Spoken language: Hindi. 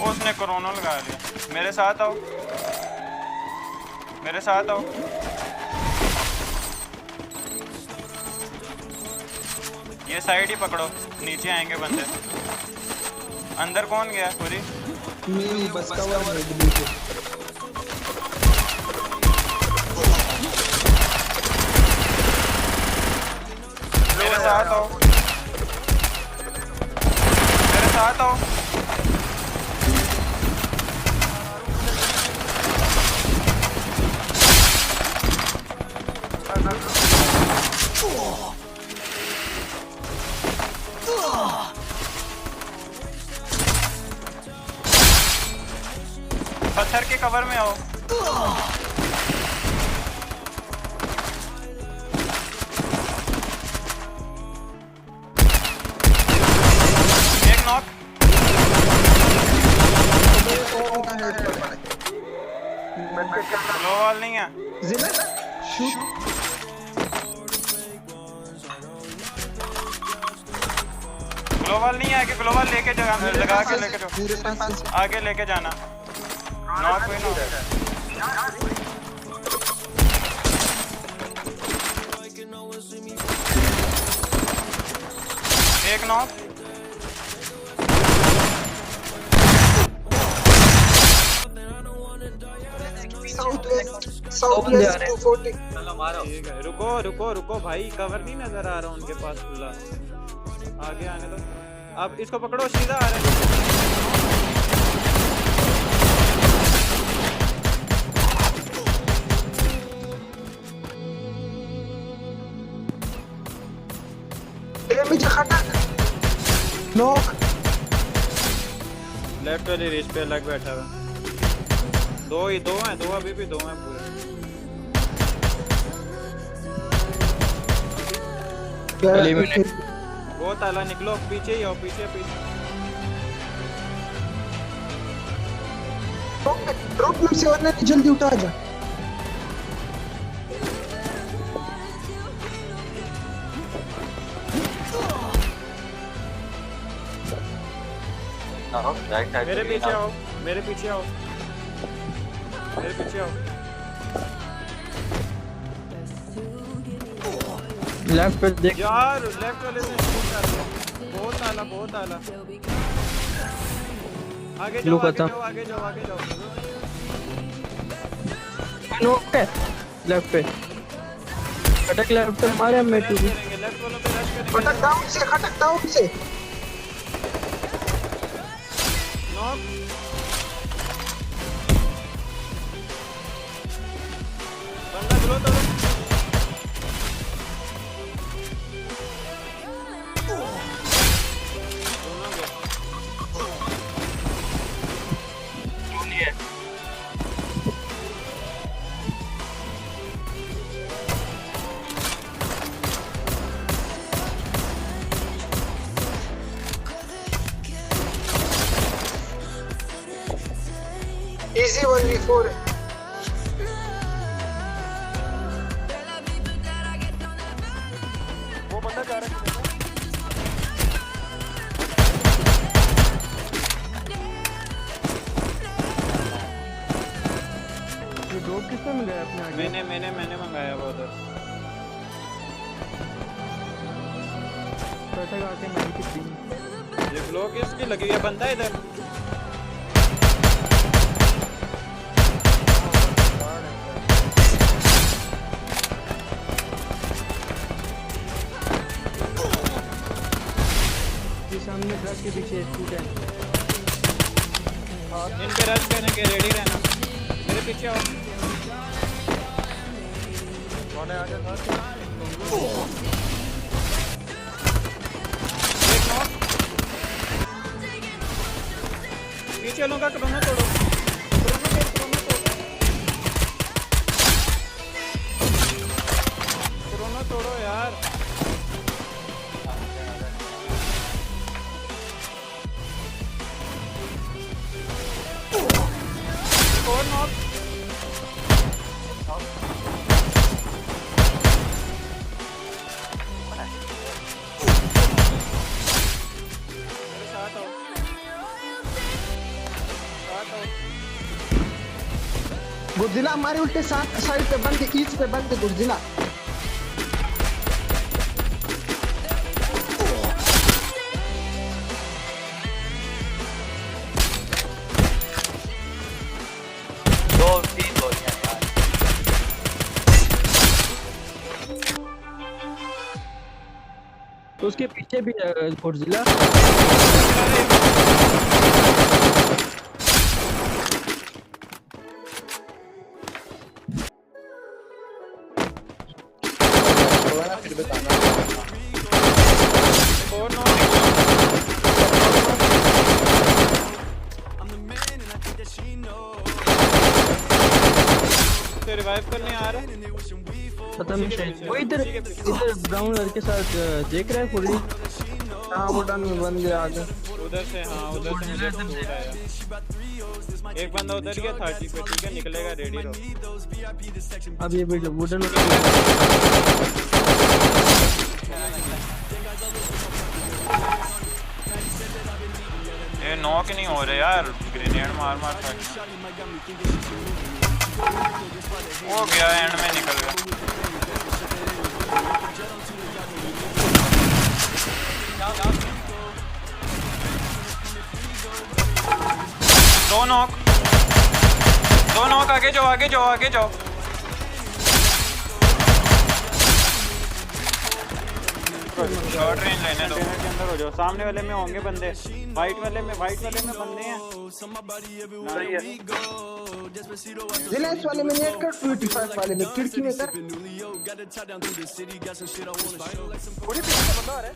उसने कोरोना लगा लिया। मेरे साथ आओ, मेरे साथ आओ। ये साइड ही पकड़ो, नीचे आएंगे बंदे। अंदर कौन गया पूरी? मैं बस का हुआ है। मेरे साथ आओ, मेरे साथ आओ। पत्थर के कवर में आओ। एक नॉक। लो वाल नहीं है। जिला शूट। ग्लोबल नहीं है कि ग्लोबल लेके लगा के लेके जाओ, आगे लेके जाना। नॉक कोई नहीं है। एक नॉक। South west 240। ठीक है, रुको रुको रुको भाई, कवर नहीं नजर आ रहा उनके पास खुला। आगे आने दो। अब इसको पकड़ो, सीधा आ रहे हैं। मुझे खटक नॉक। लेफ्ट वाली रीच पे लग बैठा हुआ। दो ही दो हैं, दो अभी भी दो हैं पूरे। वो ताला निकलो, पीछे ही आओ, पीछे पीछे। ड्रॉप में से वरना जल्दी उठा जा। मेरे पीछे आओ, मेरे पीछे आओ, मेरे पीछे आओ। लेफ्ट पे देख यार, लेफ्ट वाले से शूट कर दिया। बहुत आला, बहुत आला। आगे जाओ, आगे जाओ, आगे जाओ, आगे जाओ। नॉक है लेफ्ट पे। खटक लेफ्ट पे मारे मैं तू। लेफ्ट वालों पे रश करेंगे। खटक डाउन से। नॉक। बंदा ग्लो तोड़ो। इजी 1v4 है। वो बंदा जा रहा है। ये ड्रॉप किसने मंगाया अपने आगे? मैंने मंगाया वो उधर। खटक आके मैंने कितनी ये ग्लो किसकी लगी है? बंदा इधर। सामने ट्रक के पीछे स्टूडेंट। इन पे रश करने के रेडी रहना। मेरे पीछे आओ। कौन है आगे? एक नॉक। पीछे लोगों का कोरोना तोड़ो, कोरोना तोड़, कोरोना तोड़ो यार। और नॉक। मेरे साथ आओ। गुडजिला हमारे उल्टे साइड पे बंद है, ईस्ट पे बंद है गुडजिला। दो तीन गोलियां यार। तो उसके पीछे भी गोdzilla। फिर बताना। और नो रिवाइव करने आ रहे हैं। पता नहीं शायद वो इधर ब्राउन लड़के साथ देख रहा है फुल्ली। हाँ वो डन में बंद गया आगे। उधर से, हाँ उधर से मुझे तो दूर आया। एक बंदा उधर गया 30 पे, ठीक है निकलेगा, रेडी रहो। अब ये भी वुडन ये नॉक नहीं हो रहे यार, ग्रेनेड मार मार कर हो गया, एंड में निकल गया। दो नॉक, आगे जाओ आगे जाओ आगे जाओ। शॉर्ट रेंज लेने दो, के अंदर हो जाओ। सामने वाले में होंगे बंदे, वाइट वाले में बंदे हैं। जिला इस वाले में नेट कर, 25 वाले में खिड़की में कर। पूरी पीछे बंदा आ रहा है।